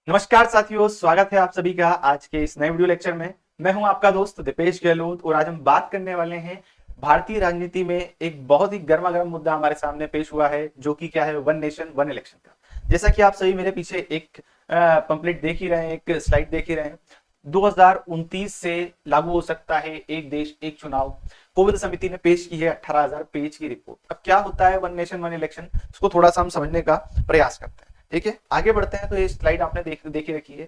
नमस्कार साथियों, स्वागत है आप सभी का आज के इस नए वीडियो लेक्चर में। मैं हूं आपका दोस्त दीपेश गहलोत और आज हम बात करने वाले हैं भारतीय राजनीति में एक बहुत ही गर्मा गर्म मुद्दा हमारे सामने पेश हुआ है, जो कि क्या है, वन नेशन वन इलेक्शन का। जैसा कि आप सभी मेरे पीछे एक पंपलेट देख ही रहे हैं, एक स्लाइड देख ही रहे हैं। 2029 से लागू हो सकता है एक देश एक चुनाव। कोविद समिति ने पेश की है 18,000 पेज की रिपोर्ट। अब क्या होता है वन नेशन वन इलेक्शन, इसको थोड़ा सा हम समझने का प्रयास करते हैं। ठीक है, आगे बढ़ते हैं। तो ये स्लाइड आपने देखी रखी है।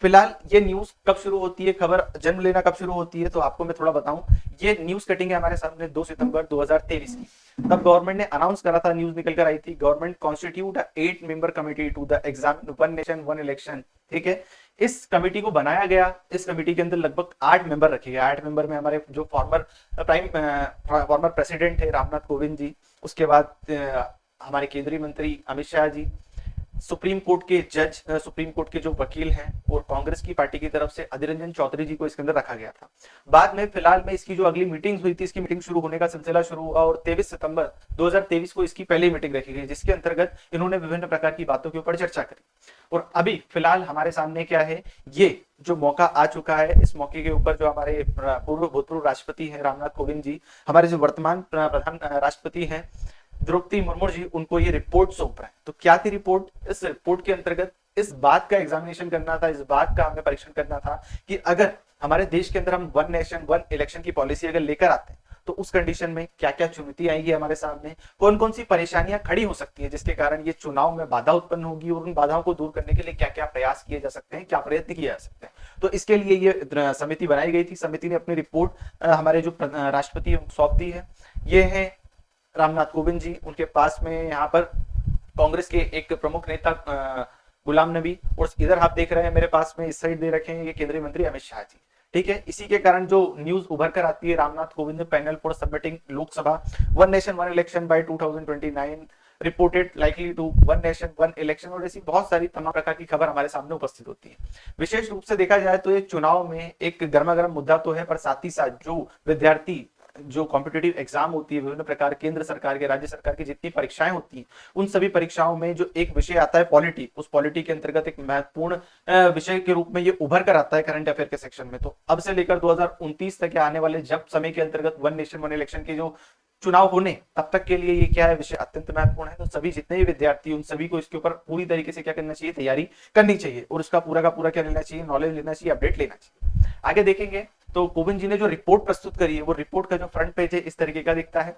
फिलहाल ये न्यूज कब शुरू होती है, खबर जन्म लेना कब शुरू होती है, तो आपको मैं थोड़ा बताऊं। ये न्यूज कटिंग है हमारे सामने 2 सितंबर 2023 की। तब गवर्नमेंट ने अनाउंस करा था, न्यूज निकल कर आई थी, government constitute 8 member committee to the exam one nation one election. ठीक है, इस कमेटी को बनाया गया। इस कमेटी के अंदर लगभग 8 मेंबर रखे गए। 8 मेंबर में हमारे जो फॉर्मर प्रेसिडेंट थे रामनाथ कोविंद जी, उसके बाद हमारे केंद्रीय मंत्री अमित शाह जी, सुप्रीम कोर्ट के जज, सुप्रीम कोर्ट के जो वकील हैं, और कांग्रेस की पार्टी की तरफ से अधीर रंजन चौधरी जी को इसके अंदर रखा गया था। बाद में फिलहाल में इसकी जो अगली मीटिंग हुई थी, इसकी मीटिंग शुरू होने का सिलसिला शुरू हुआ और 23 सितंबर 2023 को इसकी पहली मीटिंग रखी गई, जिसके अंतर्गत इन्होंने विभिन्न प्रकार की बातों के ऊपर चर्चा करी। और अभी फिलहाल हमारे सामने क्या है, ये जो मौका आ चुका है, इस मौके के ऊपर जो हमारे भूतपूर्व राष्ट्रपति हैं रामनाथ कोविंद जी, हमारे जो वर्तमान प्रधान राष्ट्रपति हैं द्रौपदी मुर्मू जी, उनको ये रिपोर्ट सौंप रहे हैं। तो क्या थी रिपोर्ट? इस रिपोर्ट के अंतर्गत इस बात का एग्जामिनेशन करना था, इस बात का हमें परीक्षण करना था कि अगर हमारे देश के अंदर हम वन नेशन वन इलेक्शन की पॉलिसी अगर लेकर आते हैं, तो उस कंडीशन में क्या क्या चुनौती आएगी हमारे सामने, कौन कौन सी परेशानियां खड़ी हो सकती है, जिसके कारण ये चुनाव में बाधा उत्पन्न होगी, और उन बाधाओं को दूर करने के लिए क्या क्या प्रयास किए जा सकते हैं, क्या प्रयत्न किए जा सकते हैं। तो इसके लिए ये समिति बनाई गई थी। समिति ने अपनी रिपोर्ट हमारे जो राष्ट्रपति सौंप दी है। ये है रामनाथ कोविंद जी, उनके पास में यहाँ पर कांग्रेस के एक प्रमुख नेता गुलाम नबी, और इधर आप देख रहे हैं मेरे पास में इस साइड दे रखे हैं ये केंद्रीय मंत्री अमित शाह जी। ठीक है, इसी के कारण जो न्यूज उभर कर आती है, Ramnath Kovind panel for submitting Lok Sabha one nation one election by 2029 reported likely to one nation one election, और ऐसी बहुत सारी तमाम प्रकार की खबर हमारे सामने उपस्थित होती है। विशेष रूप से देखा जाए तो ये चुनाव में एक गर्मा गर्म मुद्दा तो है, पर साथ ही साथ जो विद्यार्थी जो कॉम्पिटेटिव एग्जाम होती है, विभिन्न प्रकार केंद्र सरकार के राज्य सरकार की जितनी परीक्षाएं होती हैं, उन सभी परीक्षाओं में जो एक विषय आता है पॉलिटी, उस पॉलिटी के अंतर्गत एक महत्वपूर्ण विषय के रूप में ये उभर कर आता है करंट अफेयर के सेक्शन में। तो अब से लेकर 2029 तक आने वाले जब समय के अंतर्गत वन नेशन वन इलेक्शन के जो चुनाव होने, तब तक के लिए ये क्या है, विषय अत्यंत महत्वपूर्ण है। तो सभी जितने भी विद्यार्थी, उन सभी को इसके ऊपर पूरी तरीके से क्या करना चाहिए, तैयारी करनी चाहिए, और उसका पूरा का पूरा क्या लेना चाहिए, नॉलेज लेना चाहिए, अपडेट लेना चाहिए। आगे देखेंगे तो कोविंद जी ने जो रिपोर्ट प्रस्तुत करी है, वो रिपोर्ट का जो फ्रंट पेज है इस तरीके का दिखता है।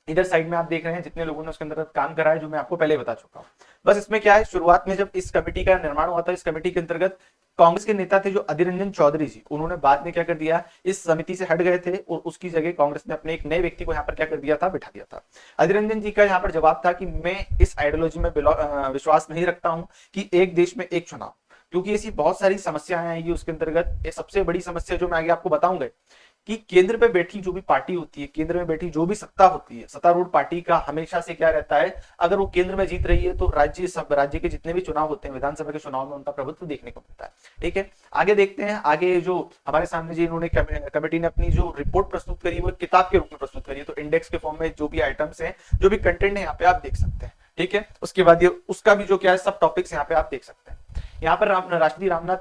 इधर साइड में आप देख रहे हैं जितने लोगों ने उसके अंदर काम करा है, जो मैं आपको पहले बता चुका हूँ। बस इसमें क्या है, शुरुआत में जब इस कमेटी का निर्माण हुआ था, इस कमेटी के अंतर्गत कांग्रेस के नेता थे जो अधीर रंजन चौधरी जी, उन्होंने बाद में क्या कर दिया, इस समिति से हट गए थे, और उसकी जगह कांग्रेस ने अपने एक नए व्यक्ति को यहाँ पर क्या कर दिया था, बिठा दिया था। अधीर रंजन जी का यहाँ पर जवाब था कि मैं इस आइडियोलॉजी में विश्वास नहीं रखता हूँ कि एक देश में एक चुनाव, क्योंकि ऐसी बहुत सारी समस्याएं आएगी उसके अंतर्गत। सबसे बड़ी समस्या जो मैं आगे आपको बताऊंगा कि केंद्र पे बैठी जो भी पार्टी होती है, केंद्र में बैठी जो भी सत्ता होती है, सत्तारूढ़ पार्टी का हमेशा से क्या रहता है, अगर वो केंद्र में जीत रही है तो राज्य के जितने भी चुनाव होते हैं, विधानसभा के चुनाव में उनका प्रभुत्व देखने को मिलता है। ठीक है, आगे देखते हैं। आगे जो हमारे सामने जी इन्होंने कमेटी ने अपनी जो रिपोर्ट प्रस्तुत करी, वो किताब के रूप में प्रस्तुत करी है। तो इंडेक्स के फॉर्म में जो भी आइटम्स है, जो भी कंटेंट है, यहाँ पे आप देख सकते हैं। ठीक है, उसके बाद ये उसका भी जो क्या है, सब टॉपिक्स यहाँ पे आप देख सकते हैं। यहाँ पर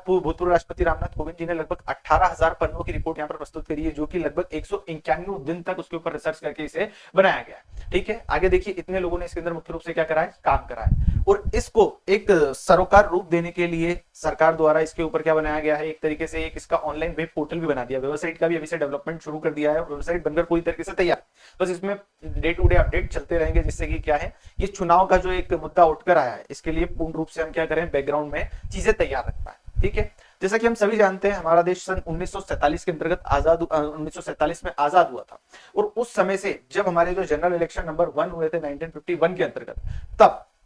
भूतपूर्व राष्ट्रपति रामनाथ कोविंद जी ने लगभग 18,000 पन्नों की रिपोर्ट यहाँ पर प्रस्तुत करी है, जो कि लगभग 191 दिन तक उसके ऊपर रिसर्च करके इसे बनाया गया है। ठीक है, आगे देखिए, इतने लोगों ने इसके अंदर मुख्य रूप से क्या करा है, काम करा है, और इसको एक सरोकार रूप देने के लिए सरकार द्वारा इसके ऊपर क्या बनाया गया है, एक तरीके से एक इसका ऑनलाइन वेब पोर्टल भी बना दिया, वेबसाइट का भी अभी से डेवलपमेंट शुरू कर दिया है, वेबसाइट बनकर पूरी तरीके से तैयार। बस इसमें डे टू डे अपडेट चलते रहेंगे, जिससे कि क्या है, ये चुनाव का जो एक मुद्दा उठकर आया है, इसके लिए पूर्ण रूप से हम क्या करें, बैकग्राउंड में चीजें तैयार रख पाए। ठीक है, जैसा कि हम सभी जानते हैं, हमारा देश सन 1947 के अंतर्गत 1947 में आजाद हुआ था, और उस समय से जब हमारे जो जनरल इलेक्शन नंबर 1 हुए थे 1951 के अंतर्गत,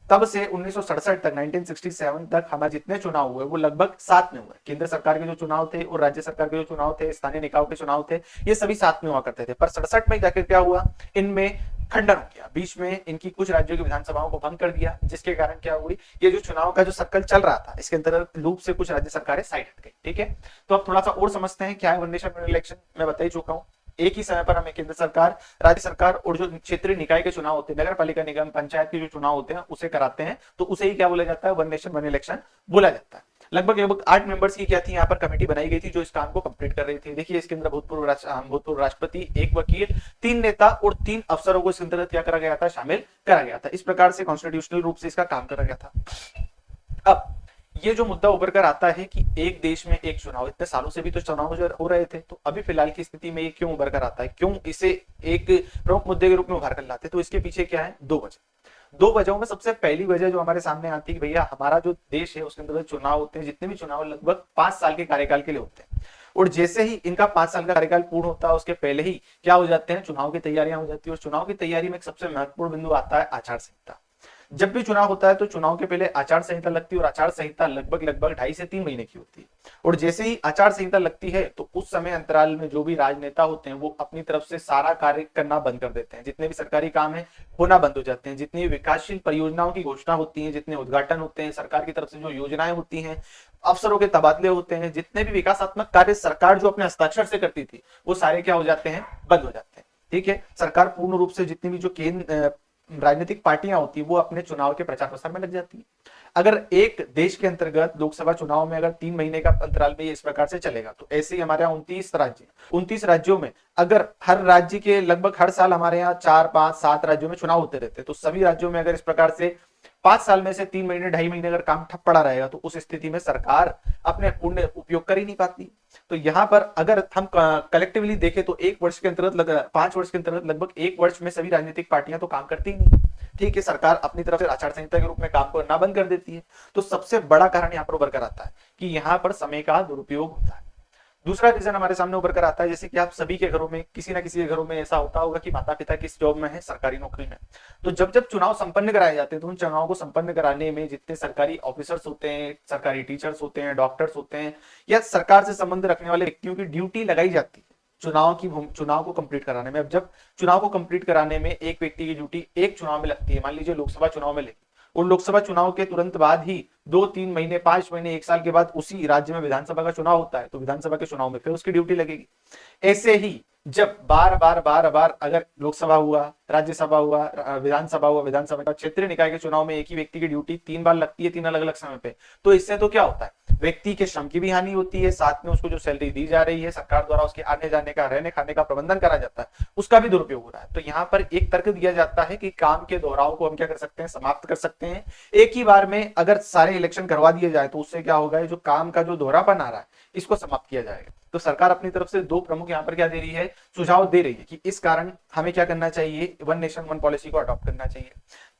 तब से 1967 तक 1967 तक हमारे जितने चुनाव हुए वो लगभग साथ में हुए। केंद्र सरकार के जो चुनाव थे और राज्य सरकार के जो चुनाव थे, स्थानीय निकायों के चुनाव थे, ये सभी साथ में हुआ करते थे। पर 67 में जाकर क्या हुआ, इनमें खंडन हो गया, बीच में इनकी कुछ राज्यों की विधानसभाओं को भंग कर दिया, जिसके कारण क्या हुई, ये जो चुनाव का जो सर्कल चल रहा था, इसके अंतर्गत लूप से कुछ राज्य सरकारें साइड हट गई। ठीक है, तो अब थोड़ा सा और समझते हैं क्या है वन नेशन वन इलेक्शन। मैं बता ही चुका हूँ, एक ही समय पर हमें केंद्र सरकार, राज्य सरकार और जो क्षेत्रीय निकाय के चुनाव होते हैं, नगर पालिका निगम पंचायत के जो चुनाव होते हैं, उसे कराते हैं, तो उसे ही क्या बोला जाता है, वन नेशन वन इलेक्शन बोला जाता है। लगभग लगभग 8 मेंबर्स की क्या थी यहाँ पर कमेटी बनाई गई थी जो इस काम को कंप्लीट कर रही थी। देखिए इसके अंदर भूतपूर्व राष्ट्रपति, एक वकील, 3 नेता और 3 अफसरों को इसके अंतर्गत क्या करा गया था, शामिल करा गया था। इस प्रकार से कॉन्स्टिट्यूशनल रूप से इसका काम करा गया था। अब ये जो मुद्दा उभर कर आता है कि एक देश में एक चुनाव, इतने सालों से भी तो चुनाव हो रहे थे, तो अभी फिलहाल की स्थिति में ये क्यों उभर कर आता है, क्यों इसे एक प्रमुख मुद्दे के रूप में उभर कर लाते हैं, तो इसके पीछे क्या है, दो वजहों में सबसे पहली वजह जो हमारे सामने आती है, भैया हमारा जो देश है उसके अंदर चुनाव होते हैं, जितने भी चुनाव लगभग 5 साल के कार्यकाल के लिए होते हैं, और जैसे ही इनका 5 साल का कार्यकाल पूर्ण होता है उसके पहले ही क्या हो जाते हैं, चुनाव की तैयारियां हो जाती है। और चुनाव की तैयारी में एक सबसे महत्वपूर्ण बिंदु आता है आचार संहिता। जब भी चुनाव होता है तो चुनाव के पहले आचार संहिता लगती है, और आचार संहिता लगभग लगभग 2.5 से 3 महीने की होती है। और जैसे ही आचार संहिता लगती है तो उस समय अंतराल में जो भी राजनेता होते हैं वो अपनी तरफ से सारा कार्य करना बंद कर देते हैं, जितने भी सरकारी काम है होना बंद हो जाते हैं, जितनी विकासशील परियोजनाओं की घोषणा होती है, जितने उद्घाटन होते हैं, सरकार की तरफ से जो योजनाएं होती हैं, अफसरों के तबादले होते हैं, जितने भी विकासात्मक कार्य सरकार जो अपने हस्ताक्षर से करती थी वो सारे क्या हो जाते हैं, बंद हो जाते हैं। ठीक है, सरकार पूर्ण रूप से जितनी भी जो केंद्र राजनीतिक पार्टियां होती है वो अपने चुनाव के प्रचार प्रसार में लग जाती है। अगर एक देश के अंतर्गत लोकसभा चुनाव में अगर 3 महीने का अंतराल में इस प्रकार से चलेगा, तो ऐसे ही हमारे यहाँ 29 राज्यों में अगर हर राज्य के लगभग हर साल हमारे यहाँ 4, 5, 7 राज्यों में चुनाव होते रहते हैं, तो सभी राज्यों में अगर इस प्रकार से 5 साल में से 3 महीने 2.5 महीने अगर काम ठप पड़ा रहेगा तो उस स्थिति में सरकार अपने पूर्ण उपयोग कर ही नहीं पाती। तो यहाँ पर अगर हम कलेक्टिवली देखें तो 1 वर्ष के अंतर्गत 5 वर्ष के अंतर्गत लगभग 1 वर्ष में सभी राजनीतिक पार्टियां तो काम करती ही नहीं। ठीक है, सरकार अपनी तरफ से आचार संहिता के रूप में काम करना बंद कर देती है। तो सबसे बड़ा कारण यहाँ पर उभर कर आता है कि यहाँ पर समय का दुरुपयोग होता है। दूसरा रीजन हमारे सामने उभर कर आता है, जैसे कि आप सभी के घरों में, किसी ना किसी के घरों में ऐसा होता होगा कि माता पिता किस जॉब में है, सरकारी नौकरी में। तो जब जब चुनाव संपन्न कराए जाते हैं तो उन चुनाव को संपन्न कराने में जितने सरकारी ऑफिसर्स होते हैं, सरकारी टीचर्स होते हैं, डॉक्टर्स होते हैं, या सरकार से संबंध रखने वाले व्यक्तियों की ड्यूटी लगाई जाती है चुनाव को कंप्लीट कराने में। अब जब चुनाव को कंप्लीट कराने में एक व्यक्ति की ड्यूटी एक चुनाव में लगती है, मान लीजिए लोकसभा चुनाव में लगी, और लोकसभा चुनाव के तुरंत बाद ही 2-3 महीने, 5 महीने, 1 साल के बाद उसी राज्य में विधानसभा का चुनाव होता है, तो विधानसभा के चुनाव में फिर उसकी ड्यूटी लगेगी। ऐसे ही जब बार बार अगर लोकसभा हुआ, राज्यसभा हुआ, विधानसभा हुआ, विधानसभा का क्षेत्रीय निकाय के चुनाव में एक ही व्यक्ति की ड्यूटी 3 बार लगती है, 3 अलग अलग समय पे, तो इससे तो क्या होता है, व्यक्ति के श्रम की भी हानि होती है, साथ में उसको जो सैलरी दी जा रही है सरकार द्वारा, उसके आने जाने का, रहने खाने का प्रबंधन करा जाता है, उसका भी दुरुपयोग हो रहा है। तो यहाँ पर एक तर्क दिया जाता है कि काम के दोहराव को हम क्या कर सकते हैं, समाप्त कर सकते हैं। एक ही बार में अगर सारे इलेक्शन करवा दिए जाए तो उससे क्या होगा, जो काम का जो दोहरापन आ रहा है इसको समाप्त किया जाएगा। तो सरकार अपनी तरफ से 2 प्रमुख यहाँ पर क्या दे रही है, सुझाव दे रही है कि इस कारण हमें क्या करना चाहिए, 1 नेशन 1 पॉलिसी को अडॉप्ट करना चाहिए।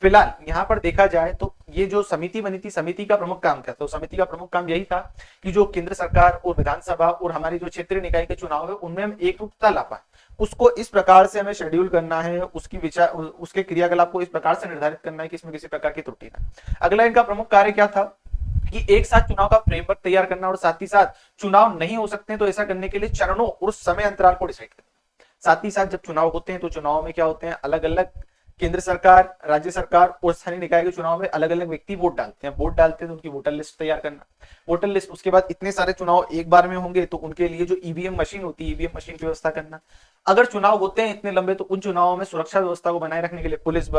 फिलहाल यहाँ पर देखा जाए तो ये जो समिति बनी थी, समिति का प्रमुख काम क्या था, तो समिति का प्रमुख काम यही था कि जो केंद्र सरकार और विधानसभा और हमारी जो क्षेत्रीय निकाय के चुनाव है उनमें हम एकरूपता ला पाए, उसको इस प्रकार से हमें शेड्यूल करना है, उसके क्रियाकलाप को इस प्रकार से निर्धारित करना है कि इसमें किसी प्रकार की त्रुटि ना। अगला इनका प्रमुख कार्य क्या था कि एक साथ चुनाव का फ्रेमवर्क तैयार करना, और साथ ही साथ चुनाव नहीं हो सकते तो ऐसा करने के लिए चरणों और समय अंतराल को डिसाइड करना। साथ ही साथ जब चुनाव होते हैं तो चुनाव में क्या होते हैं, अलग अलग केंद्र सरकार, राज्य सरकार और स्थानीय निकाय के चुनाव में अलग अलग व्यक्ति वोट डालते हैं तो उनकी वोटर लिस्ट तैयार करना, वोटर लिस्ट, उसके बाद इतने सारे चुनाव एक बार में होंगे तो उनके लिए जो ईवीएम मशीन होती है, ईवीएम मशीन की व्यवस्था करना। अगर चुनाव होते हैं इतने लंबे तो उन चुनावों में सुरक्षा व्यवस्था को बनाए रखने के लिए पुलिस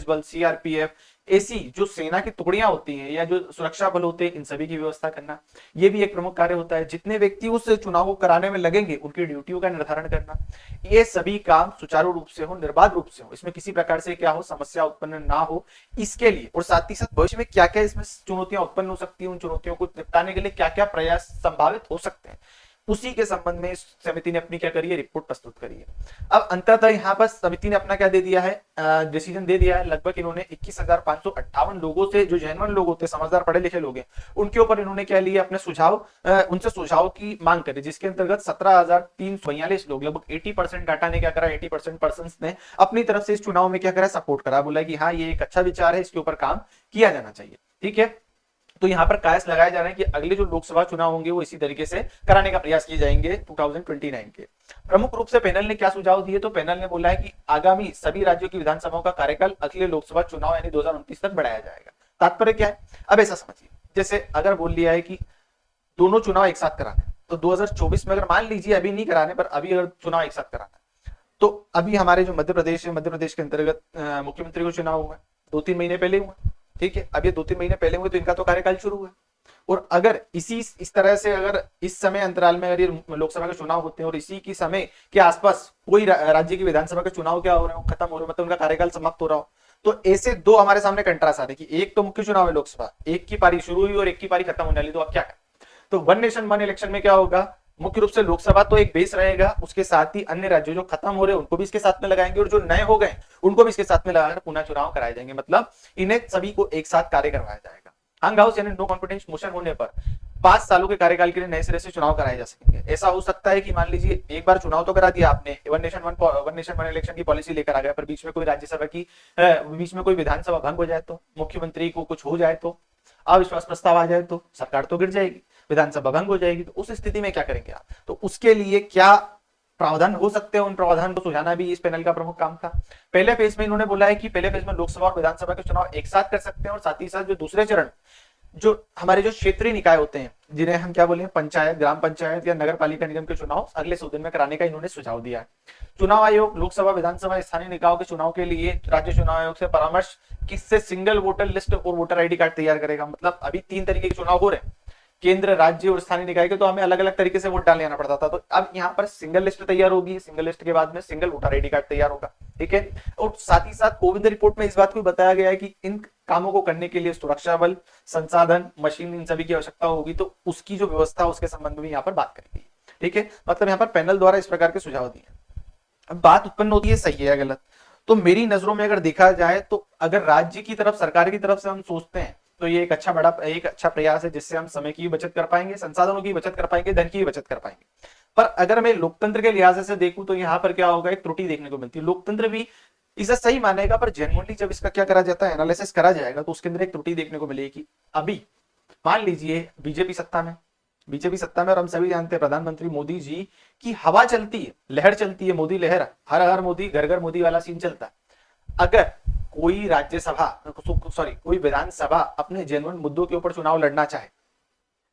बल, सीआरपीएफ, ऐसी जो सेना की टुकड़ियां होती हैं या जो सुरक्षा बल होते हैं, इन सभी की व्यवस्था करना, ये भी एक प्रमुख कार्य होता है। जितने व्यक्ति उस चुनाव को कराने में लगेंगे उनकी ड्यूटियों का निर्धारण करना, ये सभी काम सुचारू रूप से हो, निर्बाध रूप से हो, इसमें किसी प्रकार से क्या हो, समस्या उत्पन्न ना हो, इसके लिए, और साथ ही साथ भविष्य में क्या क्या इसमें चुनौतियां उत्पन्न हो सकती है, उन चुनौतियों को निपटाने के लिए क्या क्या प्रयास संभावित हो सकते हैं, उसी के संबंध में इस समिति ने अपनी क्या करी है, रिपोर्ट प्रस्तुत करी है। अब अंततः यहाँ पर समिति ने अपना क्या दे दिया है, डिसीजन दे दिया है। लगभग इन्होंने 21,558 लोगों से, जो जेन्युइन लोग होते हैं, समझदार पढ़े लिखे लोग हैं, उनके ऊपर इन्होंने क्या लिया, अपने सुझाव, उनसे सुझाव की मांग करी, जिसके अंतर्गत 17,342 लोग, लगभग 80% डाटा ने क्या करा, 80% पर्सन ने अपनी तरफ से इस चुनाव में क्या करा, सपोर्ट करा, बोला कि हाँ ये एक अच्छा विचार है, इसके ऊपर काम किया जाना चाहिए। ठीक है, तो यहाँ पर कयास लगाए जा रहे हैं कि अगले जो लोकसभा चुनाव होंगे वो इसी तरीके से कराने का प्रयास किए जाएंगे 2029 के। प्रमुख रूप से पैनल ने क्या सुझाव दिए, तो पैनल ने बोला है कि आगामी सभी राज्यों की विधानसभाओं का कार्यकाल अगले लोकसभा चुनाव यानी 2029 तक बढ़ाया जाएगा। तात्पर्य क्या है, अब ऐसा समझिए, जैसे अगर बोल लिया है कि दोनों चुनाव एक साथ कराना है, तो 2024 में अगर मान लीजिए अभी नहीं कराने पर अभी अगर चुनाव एक साथ कराना है, तो अभी हमारे जो मध्य प्रदेश है, मध्य प्रदेश के अंतर्गत मुख्यमंत्री को चुनाव हुआ 2-3 महीने पहले हुआ। ठीक है, अब ये 2-3 महीने पहले हुए तो इनका तो कार्यकाल शुरू हुआ। और अगर इस तरह से अगर इस समय अंतराल में अगर ये लोकसभा के चुनाव होते हैं और इसी की समय के आसपास कोई राज्य की विधानसभा के चुनाव क्या हो रहे हो, खत्म हो रहे हो, मतलब उनका कार्यकाल समाप्त हो रहा हो, तो ऐसे दो हमारे सामने कंट्रास्ट आ रहे कि एक तो मुख्य चुनाव है लोकसभा, एक की पारी शुरू हुई और एक की पारी खत्म होने वाली, तो अब क्या करें। तो वन नेशन वन इलेक्शन में क्या होगा, मुख्य रूप से लोकसभा तो एक बेस रहेगा, उसके साथ ही अन्य राज्यों जो खत्म हो रहे हैं उनको भी इसके साथ में लगाएंगे और जो नए हो गए उनको भी इसके साथ में लगाकर पुनः चुनाव कराए जाएंगे, मतलब इन्हें सभी को एक साथ कार्य करवाया जाएगा। हंग हाउस यानी नो कॉन्फिडेंस मोशन होने पर 5 सालों के कार्यकाल के लिए नए सिरे से चुनाव कराए जा सकेंगे। ऐसा हो सकता है कि मान लीजिए एक बार चुनाव तो करा दिया आपने, वन नेशन वन इलेक्शन की पॉलिसी लेकर आ गया, पर बीच में कोई राज्यसभा की बीच में कोई विधानसभा भंग हो जाए, तो मुख्यमंत्री को कुछ हो जाए, तो अविश्वास प्रस्ताव आ जाए, तो सरकार तो गिर जाएगी, विधानसभा भंग हो जाएगी, तो उस स्थिति में क्या करेंगे आप। तो उसके लिए क्या प्रावधान हो सकते हैं, उन प्रावधान को सुझाना भी इस पैनल का प्रमुख काम था। पहले फेज में इन्होंने बोला है कि पहले फेज में लोकसभा और विधानसभा के चुनाव एक साथ कर सकते हैं, और साथ ही साथ जो दूसरे चरण जो हमारे जो क्षेत्रीय निकाय होते हैं, जिन्हें हम क्या बोले, पंचायत, ग्राम पंचायत या नगर पालिका निगम के चुनाव अगले 100 दिन में कराने का इन्होंने सुझाव दिया है। चुनाव आयोग लोकसभा, विधानसभा, स्थानीय निकायों के चुनाव के लिए राज्य चुनाव आयोग से परामर्श किससे सिंगल वोटर लिस्ट और वोटर आईडी कार्ड तैयार करेगा। मतलब अभी 3 तरीके के चुनाव हो रहे हैं, केंद्र, राज्य और स्थानीय निकाय के, तो हमें अलग अलग तरीके से वोट डालने आना पड़ता था, तो अब यहाँ पर सिंगल लिस्ट तैयार होगी, सिंगल लिस्ट के बाद में सिंगल वोटर आईडी कार्ड तैयार होगा, ठीक है। और साथ ही साथ कोविंद रिपोर्ट में इस बात को बताया गया है कि इन कामों को करने के लिए सुरक्षा बल, संसाधन, मशीन, इन सभी की आवश्यकता होगी, तो उसकी जो व्यवस्था उसके संबंध में यहाँ पर बात करेगी, ठीक है। मतलब यहाँ पर पैनल द्वारा इस प्रकार के सुझाव दिए। अब बात उत्पन्न होती है सही है या गलत, तो मेरी नजरों में अगर देखा जाए तो अगर राज्य की तरफ, सरकार की तरफ से हम सोचते हैं तो ये एक अच्छा प्रयास है, जिससे हम समय की बचत कर पाएंगे, संसाधनों की बचत कर पाएंगे, धन की बचत कर पाएंगे। पर अगर मैं लोकतंत्र के लिहाज से देखूं तो यहाँ पर क्या होगा, एक त्रुटि देखने को मिलती है। लोकतंत्र भी इसे सही मानेगा, पर जेन्युइनली जब इसका क्या करा जाता है, एनालिसिस करा जाएगा, तो उसके अंदर एक त्रुटि देखने को मिलेगी। अभी मान लीजिए बीजेपी सत्ता में, और हम सभी जानते हैं प्रधानमंत्री मोदी जी की हवा चलती है, लहर चलती है, मोदी लहर, हर हर मोदी, घर घर मोदी वाला सीन चलता है। अगर कोई कोई विधानसभा अपने जेन्युइन मुद्दों के ऊपर चुनाव लड़ना चाहे,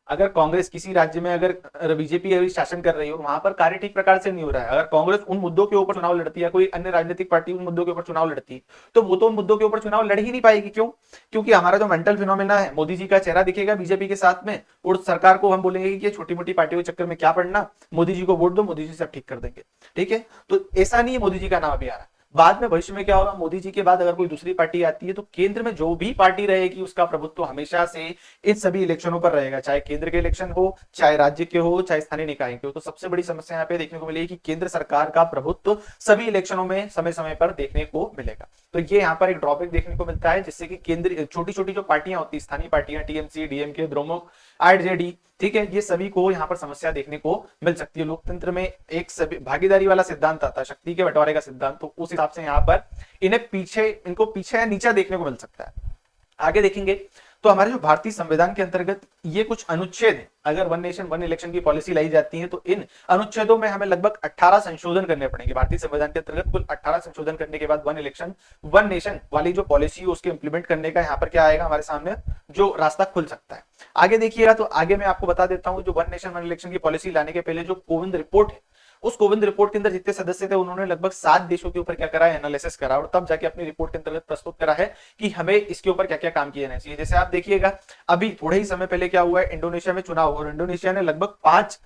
अगर कांग्रेस किसी राज्य में, अगर बीजेपी अभी शासन कर रही हो, वहां पर कार्य ठीक प्रकार से नहीं हो रहा है, अगर कांग्रेस उन मुद्दों के ऊपर चुनाव लड़ती है, कोई अन्य राजनीतिक पार्टी उन मुद्दों के ऊपर चुनाव लड़ती है, तो वो तो उन मुद्दों के ऊपर चुनाव लड़ ही नहीं पाएगी। क्यों? क्योंकि हमारा जो मेंटल फिनोमेना है, मोदी जी का चेहरा दिखेगा बीजेपी के साथ में, और सरकार को हम बोलेंगे कि छोटी मोटी पार्टियों के चक्कर में क्या पड़ना, मोदी जी को वोट दो, मोदी जी सब ठीक कर देंगे, ठीक है। तो ऐसा नहीं है मोदी जी का नाम अभी आ रहा है, बाद में भविष्य में क्या होगा, मोदी जी के बाद अगर कोई दूसरी पार्टी आती है, तो केंद्र में जो भी पार्टी रहेगी उसका प्रभुत्व हमेशा से इन सभी इलेक्शनों पर रहेगा, चाहे केंद्र के इलेक्शन हो, चाहे राज्य के हो, चाहे स्थानीय निकाय के हो। तो सबसे बड़ी समस्या यहाँ पे देखने को मिलेगी कि केंद्र सरकार का प्रभुत्व सभी इलेक्शों में समय समय पर देखने को मिलेगा। तो ये यहाँ पर एक ड्रॉबैक देखने को मिलता है, जिससे कि केंद्र, छोटी छोटी जो पार्टियां होती है, स्थानीय पार्टियां, टीएमसी, डीएमके, द्रमुक, आरजेडी, ठीक है, ये सभी को यहाँ पर समस्या देखने को मिल सकती है। लोकतंत्र में एक सभी भागीदारी वाला सिद्धांत आता है, शक्ति के बंटवारे का सिद्धांत, तो उस हिसाब से यहाँ पर इनको पीछे या नीचे देखने को मिल सकता है। आगे देखेंगे तो हमारे जो भारतीय संविधान के अंतर्गत ये कुछ अनुच्छेद है, अगर वन नेशन वन इलेक्शन की पॉलिसी लाई जाती है, तो इन अनुच्छेदों में हमें लगभग 18 संशोधन करने पड़ेंगे। भारतीय संविधान के अंतर्गत कुल 18 संशोधन करने के बाद वन इलेक्शन वन नेशन वाली जो पॉलिसी है उसके इंप्लीमेंट करने का यहाँ पर क्या आएगा, हमारे सामने जो रास्ता खुल सकता है। आगे देखिएगा तो आगे मैं आपको बता देता हूँ, जो वन नेशन वन इलेक्शन की पॉलिसी लाने के पहले जो कोविंद रिपोर्ट है, उस कोविंद रिपोर्ट के अंदर जितने सदस्य थे उन्होंने लगभग 7 देशों के ऊपर क्या करा है, एनालिसिस करा, और तब जाके अपनी रिपोर्ट के अंतर्गत प्रस्तुत करा है कि हमें इसके ऊपर क्या क्या काम किया जाना चाहिए। जैसे आप देखिएगा अभी थोड़े ही समय पहले क्या हुआ है, इंडोनेशिया में चुनाव, और इंडोनेशिया ने लगभग 5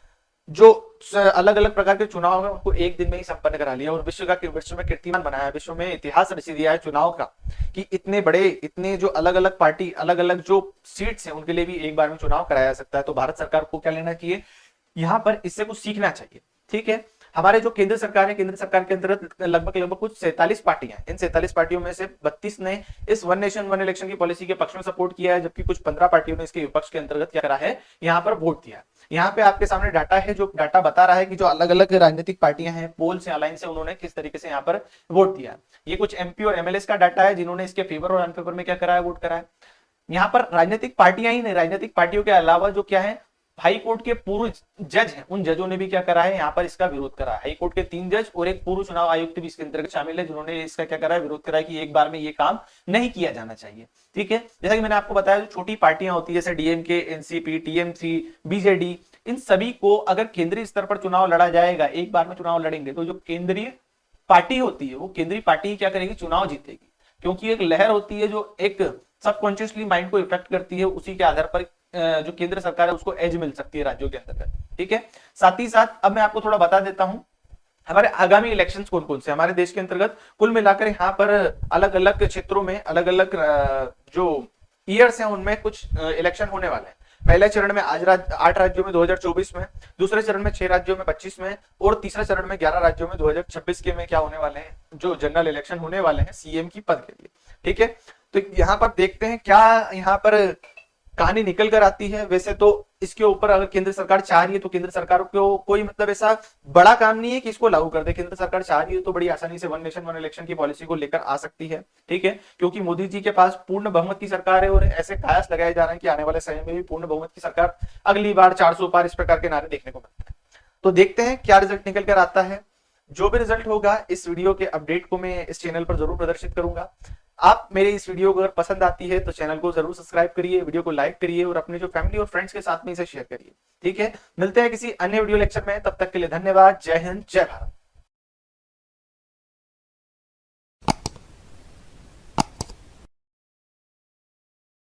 जो अलग अलग प्रकार के चुनाव है उनको एक दिन में ही संपन्न करा लिया, और विश्व में कीर्तिमान बनाया, विश्व में इतिहास रच दिया है चुनाव का, कि इतने बड़े, इतने जो अलग अलग पार्टी, अलग अलग जो सीट्स हैं उनके लिए भी एक बार में चुनाव कराया जा सकता है। तो भारत सरकार को क्या लेना चाहिए, यहाँ पर इससे कुछ सीखना चाहिए, ठीक है। हमारे जो केंद्र सरकार है, केंद्र सरकार के अंतर्गत लगभग कुछ 47 पार्टियां, इन 47 पार्टियों में से 32 ने इस वन नेशन वन इलेक्शन की पॉलिसी के पक्ष में सपोर्ट किया है, जबकि कुछ 15 पार्टियों ने इसके विपक्ष के अंतर्गत क्या करा है, यहाँ पर वोट दिया। यहाँ पे आपके सामने डाटा है, जो डाटा बता रहा है कि जो अलग अलग राजनीतिक पार्टियां हैं, पोल से, अलायंस से, उन्होंने किस तरीके से यहाँ पर वोट दिया। ये कुछ एमपी और एमएलए का डाटा है, जिन्होंने इसके फेवर और अनफेवर में क्या करा है, वोट करा है। यहाँ पर राजनीतिक पार्टियां ही नहीं, राजनीतिक पार्टियों के अलावा जो क्या है, हाई कोर्ट के पूर्व जज हैं, उन जजों ने भी क्या करा है, यहाँ पर इसका विरोध करा है। हाई कोर्ट के 3 जज और एक पूर्व चुनाव आयुक्त भी इसके अंतर्गत शामिल है, जिन्होंने इसका क्या करा है, विरोध करा है कि एक बार में ये काम नहीं किया जाना चाहिए, ठीक है। जैसा कि मैंने आपको बताया, जो छोटी पार्टियां होती है, जैसे डीएमके, एनसीपी, टीएमसी, बीजेडी, इन सभी को अगर केंद्रीय स्तर पर चुनाव लड़ा जाएगा, एक बार में चुनाव लड़ेंगे, तो जो केंद्रीय पार्टी होती है, वो केंद्रीय पार्टी क्या करेगी, चुनाव जीतेगी, क्योंकि एक लहर होती है जो एक सबकॉन्शियसली माइंड को इफेक्ट करती है, उसी के आधार पर जो केंद्र सरकार है उसको एज मिल सकती है राज्यों के अंतर्गत। ठीक है, साथ ही साथ अब मैं आपको थोड़ा बता देता हूं हमारे आगामी इलेक्शंस कौन कौन से हमारे देश के अंतर्गत कुल मिलाकर यहाँ पर अलग अलग क्षेत्रों में अलग अलग जो ईयर्स हैं उनमें कुछ इलेक्शन होने वाले हैं। पहले चरण में 8 राज्यों में 2024 में, दूसरे चरण में 6 राज्यों में 25 में, और तीसरे चरण में 11 राज्यों में 2026 के में क्या होने वाले हैं, जो जनरल इलेक्शन होने वाले हैं सीएम की पद के लिए। ठीक है, तो यहाँ पर देखते हैं क्या यहाँ पर कहानी निकल कर आती है। वैसे तो इसके ऊपर अगर केंद्र सरकार चाह रही है तो केंद्र सरकार को कोई मतलब ऐसा बड़ा काम नहीं है कि इसको लागू कर दे। केंद्र सरकार चाह रही है तो बड़ी आसानी से वन नेशन वन इलेक्शन की पॉलिसी को लेकर आ सकती है। ठीक है, क्योंकि मोदी जी के पास पूर्ण बहुमत की सरकार है और ऐसे कयास लगाए जा रहे हैं कि आने वाले समय में भी पूर्ण बहुमत की सरकार अगली बार 400 पार, इस प्रकार के नारे देखने को मिलते हैं। तो देखते हैं क्या रिजल्ट निकल कर आता है। जो भी रिजल्ट होगा इस वीडियो के अपडेट को मैं इस चैनल पर जरूर प्रदर्शित करूंगा। आप मेरे इस वीडियो को अगर पसंद आती है तो चैनल को जरूर सब्सक्राइब करिए, वीडियो को लाइक करिए और अपने जो फैमिली और फ्रेंड्स के साथ में इसे शेयर करिए। ठीक है, मिलते हैं किसी अन्य वीडियो लेक्चर में, तब तक के लिए धन्यवाद। जय हिंद, जय भारत।